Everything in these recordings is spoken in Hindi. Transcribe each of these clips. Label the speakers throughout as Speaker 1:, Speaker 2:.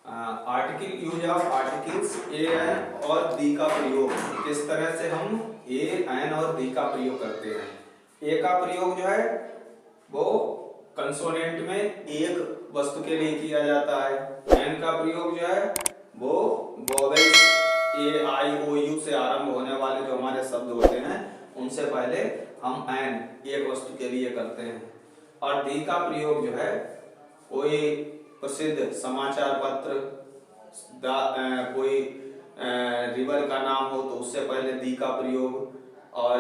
Speaker 1: Article use of articles a an और दी का प्रयोग, किस तरह से हम ए एन और दी का प्रयोग करते हैं। ए का प्रयोग जो है वो कंसोनेंट में एक वस्तु के लिए किया जाता है। एन का प्रयोग जो है वो vowels A I O you से आरंभ होने वाले जो हमारे शब्द होते हैं उनसे पहले हम एन एक वस्तु के लिए करते हैं। और दी का प्रयोग जो है कोई प्रसिद्ध समाचार पत्र, कोई रिवर का नाम हो तो उससे पहले दी का प्रयोग, और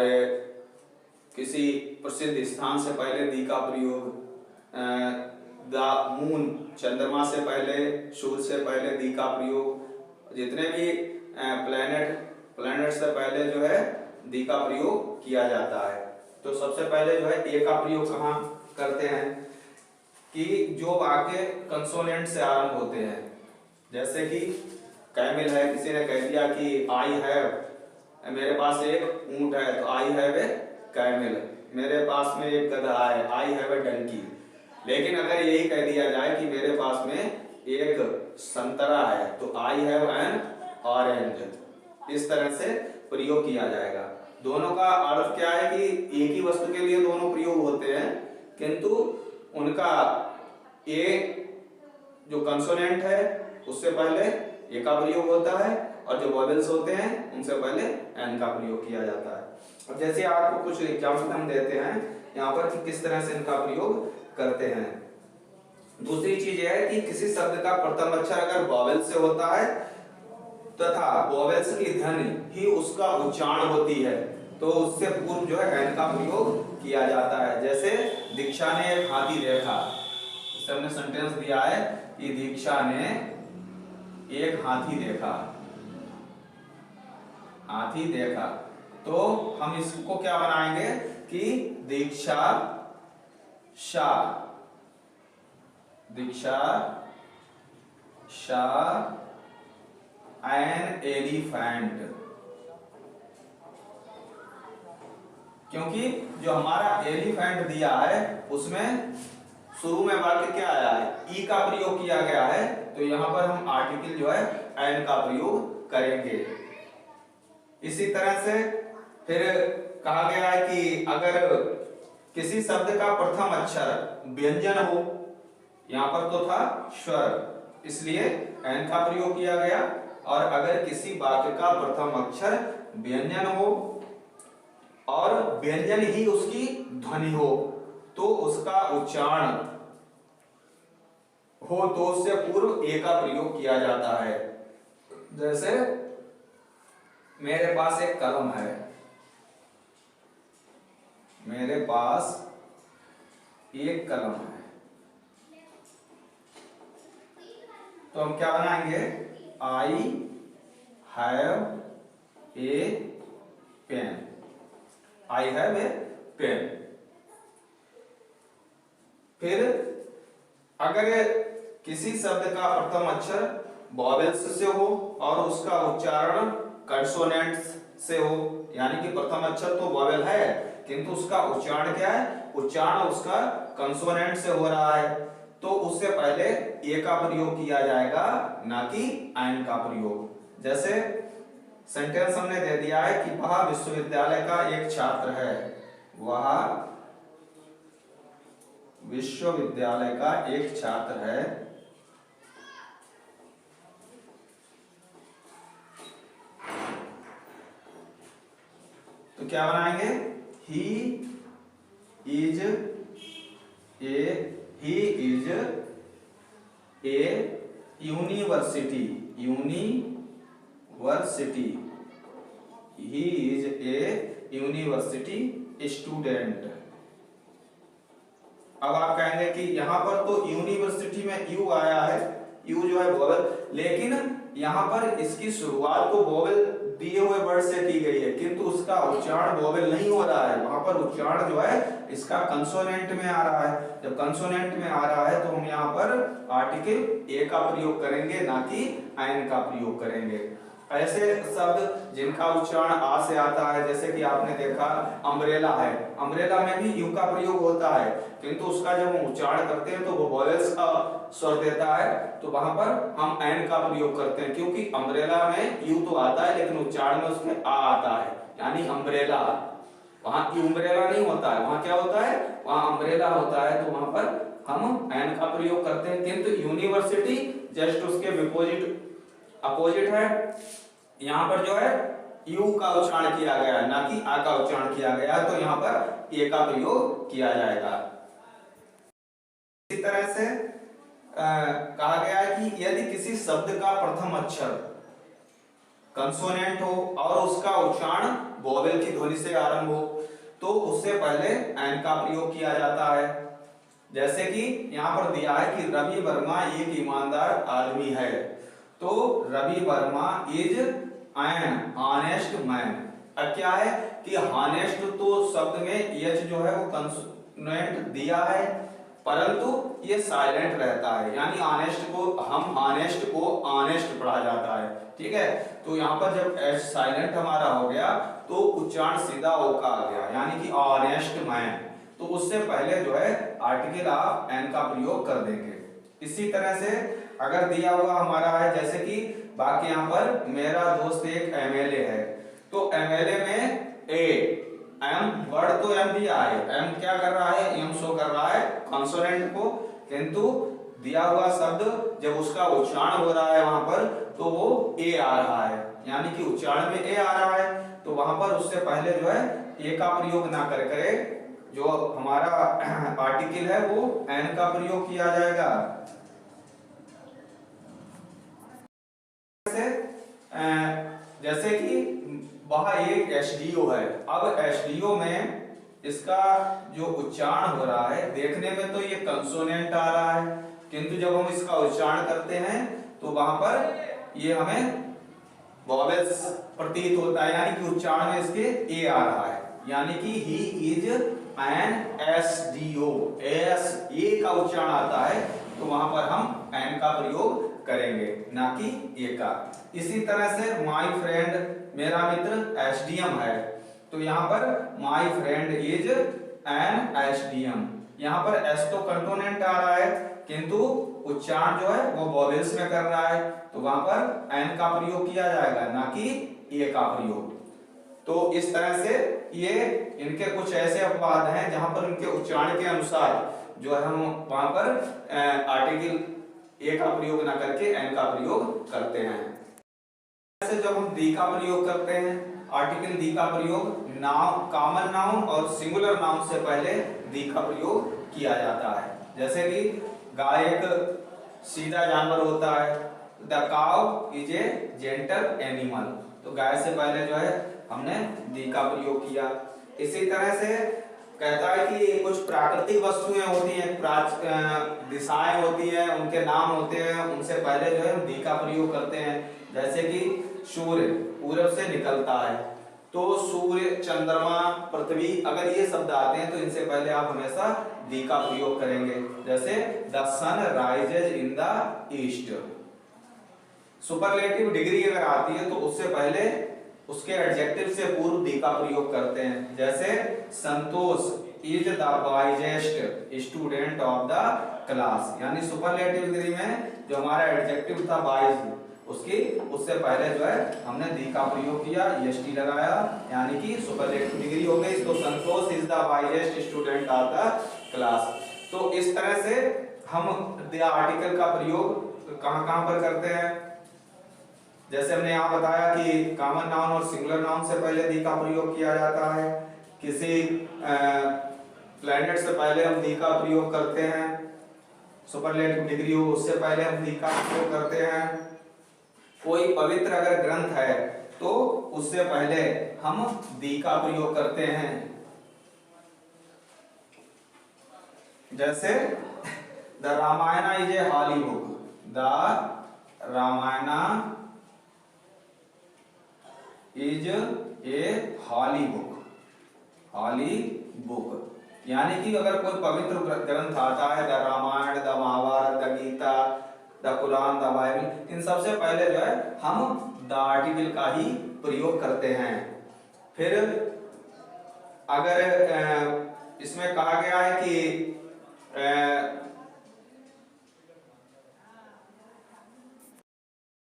Speaker 1: किसी प्रसिद्ध स्थान से पहले दी का प्रयोग, द मून चंद्रमा से पहले, सूर्य से पहले दी का प्रयोग, जितने भी प्लैनेट से पहले जो है दी का प्रयोग किया जाता है। तो सबसे पहले जो है ए का प्रयोग कहाँ करते हैं कि जो वाक्य कंसोनेंट से आरंभ होते हैं, जैसे कि कैमिल है, किसी ने कह दिया कि आई हैव, मेरे पास एक ऊंट है तो आई हैव ए कैमिल, मेरे पास में एक गधा है, आई हैव ए डंकी। लेकिन अगर यही कह दिया जाए कि मेरे पास में एक संतरा है तो आई हैव एन ऑरेंज, इस तरह से प्रयोग किया जाएगा। दोनों का अर्थ क्या है कि एक ही वस्तु के लिए दोनों प्रयोग होते हैं, किंतु उनका ए जो कंसोनेंट है उससे पहले ए का प्रयोग होता है और जो वोवेल्स होते हैं उनसे पहले एन का प्रयोग किया जाता है। अब जैसे आपको कुछ एग्जाम्पल हम देते हैं यहाँ पर कि किस तरह से इनका प्रयोग करते हैं। दूसरी चीज यह है कि किसी शब्द का प्रथम अक्षर अगर वोवेल से होता है तथा वोवेल्स की ध्वनि ही उसका उच्चारण होती है तो उससे पूर्व जो है एन का प्रयोग किया जाता है। जैसे दीक्षा ने एक हाथी देखा, इससे हमने सेंटेंस दिया है कि दीक्षा ने एक हाथी देखा, हाथी देखा, तो हम इसको क्या बनाएंगे कि दीक्षा शा, दीक्षा शा एन एलिफेंट, क्योंकि जो हमारा एलिफेंट दिया है उसमें शुरू में वाक्य क्या आया है, ई का प्रयोग किया गया है, तो यहां पर हम आर्टिकल जो है एन का प्रयोग करेंगे। इसी तरह से फिर कहा गया है कि अगर किसी शब्द का प्रथम अक्षर व्यंजन हो, यहां पर तो था स्वर इसलिए एन का प्रयोग किया गया, और अगर किसी वाक्य का प्रथम अक्षर व्यंजन हो और व्यंजन ही उसकी ध्वनि हो तो उसका उच्चारण हो तो उससे पूर्व ए का प्रयोग किया जाता है। जैसे मेरे पास एक कलम है, मेरे पास एक कलम है, तो हम क्या बनाएंगे, I have a pen, I have a pen. फिर अगर किसी शब्द का प्रथम अक्षर वोवेल्स से हो और उसका उच्चारण कंसोनेंट्स से हो, यानी कि प्रथम अक्षर तो वोवेल है किंतु उसका उच्चारण क्या है, उच्चारण उसका कंसोनेंट से हो रहा है, तो उससे पहले ए का प्रयोग किया जाएगा ना कि एन का प्रयोग। जैसे सेंटेंस हमने दे दिया है कि वह विश्वविद्यालय का एक छात्र है, वह विश्वविद्यालय का एक छात्र है, तो क्या बनाएंगे, he is a university, university, he is a university student. अब आप कहेंगे कि यहां पर तो यूनिवर्सिटी में यू आया है, यू जो है वोवेल, लेकिन यहां पर इसकी शुरुआत तो वोवेल दिए हुए वर्ड से की गई है किंतु उसका उच्चारण वोवेल नहीं हो रहा है, वहां पर उच्चारण जो है इसका कंसोनेंट में आ रहा है। जब कंसोनेंट में आ रहा है तो हम यहाँ पर आर्टिकल ए का प्रयोग करेंगे ना कि एन का प्रयोग करेंगे। ऐसे शब्द जिनका उच्चारण आ से आता है, जैसे कि आपने देखा अम्ब्रेला है, अम्ब्रेला में भी यू का प्रयोग होता है, किंतु उसका जब हम उच्चारण करते हैं तो वो वॉवेल्स का स्वर देता है, तो वहां पर हम एन का प्रयोग करते हैं, क्योंकि अम्ब्रेला में यू तो आता है लेकिन उच्चारण में उसके आ आता है, यानी अम्ब्रेला। वहां अम्ब्रेला नहीं होता है, वहां क्या होता है, वहां अम्ब्रेला होता है, तो वहां पर हम एन का प्रयोग करते हैं। किंतु यूनिवर्सिटी जस्ट उसके विपोजिट अपोजिट है, यहाँ पर जो है यू का उच्चारण किया गया है, ना कि आ का उच्चारण किया गया है, तो यहाँ पर ए का प्रयोग किया जाएगा। इसी तरह से कहा गया है कि यदि किसी शब्द का प्रथम अक्षर कंसोनेंट हो और उसका उच्चारण वोवेल की ध्वनि से आरंभ हो, तो उससे पहले एन का प्रयोग किया जाता है। जैसे कि यहाँ पर दिया है कि रवि वर्मा एक ईमानदार आदमी है, तो Ravi Verma is an honest man. अब क्या है कि हॉनेस्ट तो शब्द में एच जो है वो कंसोनेंट दिया है, परंतु ये साइलेंट रहता है, यानी ऑनेस्ट को हम ऑनेस्ट को ऑनेस्ट पढ़ा जाता है, ठीक है। तो यहाँ पर जब एच साइलेंट हमारा हो गया तो उच्चारण सीधा ओ का आ गया, यानी कि ऑनेस्ट मैन, तो उससे पहले जो है आर्टिकल आप एन का प्रयोग कर देंगे। इसी तरह से अगर दिया हुआ हमारा है, जैसे कि बाकी यहाँ पर मेरा दोस्त एक एमएलए है, तो एमएलए में ए एम वर्ड तो एम दिया है, एम क्या कर रहा है, एम शो कर रहा है कॉन्सोनेंट को, किंतु दिया हुआ शब्द जब उसका उच्चारण हो रहा है वहां पर तो वो ए आ रहा है, यानी कि उच्चारण में ए आ रहा है, तो वहां पर उससे पहले जो है ए का प्रयोग ना करे, जो हमारा आर्टिकल है वो एन का प्रयोग किया जाएगा। जैसे कि वह एक एसडीओ है, अब एसडीओ में इसका जो उच्चारण हो रहा है देखने में तो ये कंसोनेंट आ रहा है, किंतु जब हम इसका उच्चारण करते हैं तो वहां पर ये हमें वॉवेल्स प्रतीत होता है, यानी कि उच्चारण में इसके ए आ रहा है, यानी कि he is an SDO, S A का उच्चारण आता है, तो वहां पर हम एन का प्रयोग करेंगे, ना कि ए का। इसी तरह से माय फ्रेंड मेरा मित्र एसडीएम है, तो यहाँ पर my friend is an SDM, यहाँ पर एस तो कंसोनेंट आ रहा है, किंतु उच्चारण जो है वो वॉवेल्स में कर रहा है, तो वहां पर एन का प्रयोग किया जाएगा, ना कि ए का प्रयोग। तो इस तरह से ये इनके कुछ ऐसे अपवाद हैं जहां पर उनके उच्चारण के अनुसार जो है हम वहां पर आर्टिकल ए का प्रयोग ना करके एन का प्रयोग करते हैं। ऐसे जब हम दी का प्रयोग करते हैं, आर्टिकल दी का प्रयोग नाउन, कॉमन नाउन और सिंगुलर नाउन से पहले दी का प्रयोग किया जाता है। जैसे कि गाय एक सीधा जानवर होता है, the cow is a gentle animal, तो गाय से पहले जो है हमने दी का प्रयोग किया। इसी तरह से कहता है कि कुछ प्राकृतिक वस्तुएं होती हैं, दिशाएं होती हैं, उनके नाम होते हैं, उनसे पहले जो है हम दी का प्रयोग करते हैं। जैसे कि सूर्य पूरब से निकलता है, तो सूर्य, चंद्रमा, पृथ्वी, अगर ये शब्द आते हैं तो इनसे पहले आप हमेशा दी का प्रयोग करेंगे। जैसे the sun rises in the east, superlative degree अगर आती है तो उससे पहले उसके एडजेक्टिव से पूर्व दी का प्रयोग करते हैं। जैसे Santosh is the wisest student of the class, यानी सुपरलेटिव डिग्री में जो हमारा एडजेक्टिव था वाइज, उससे पहले जो है हमने दी का प्रयोग किया, ईएसटी लगाया, यानी कि सुपरलेटिव डिग्री हो गई। तो Santosh is the wisest student of the class. तो इस तरह से हम द आर्टिकल का प्रयोग कहां पर करते हैं। जैसे हमने यहाँ बताया कि कॉमन नाउन और सिंगुलर नाउन से पहले दी का प्रयोग किया जाता है, किसी प्लैनेट से पहले हम दी का प्रयोग करते हैं, सुपरलेटिव डिग्री हो उससे पहले हम दी का प्रयोग करते हैं। कोई पवित्र अगर ग्रंथ है तो उससे पहले हम दी का प्रयोग करते हैं। जैसे the Ramayana is a holy book, the Ramayana is a holy book, holy book, यानी कि अगर कोई पवित्र ग्रंथ आता है, the Ramayana, the Mahabharata, the Gita, the Quran, the Bible, इन सबसे पहले जो है हम द आर्टिकल का ही प्रयोग करते हैं। फिर अगर इसमें कहा गया है कि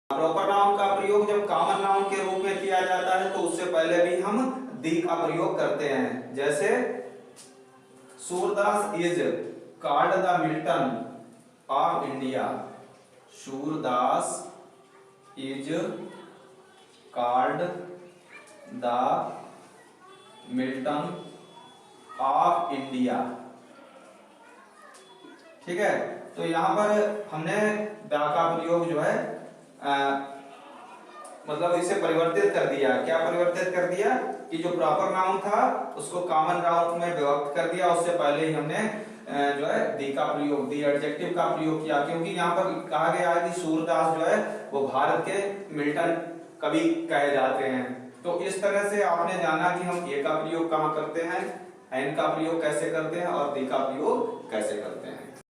Speaker 1: प्रॉपर नाउन का प्रयोग जब कॉमन नाउन के रूप में किया जाता है तो उससे पहले भी हम दी का प्रयोग करते हैं। जैसे Surdas is called the Milton of India. Surdas is called the Milton of India. ठीक है, तो यहां पर हमने द का प्रयोग जो है मतलब इसे परिवर्तित कर दिया। क्या परिवर्तित कर दिया कि जो प्रॉपर नाउन था उसको कॉमन नाउन में विभक्त कर दिया। उससे पहले ही हमने जो है दी का प्रयोग, दी एडजेक्टिव का प्रयोग किया, क्योंकि यहाँ पर कहा गया है कि सूरदास जो है वो भारत के मिल्टन कवि कहे जाते हैं। तो इस तरह से आपने जाना कि हम ए का प्रयोग कहाँ करते हैं, एन का प्रयोग कैसे करते हैं और दी का प्रयोग कैसे करते हैं।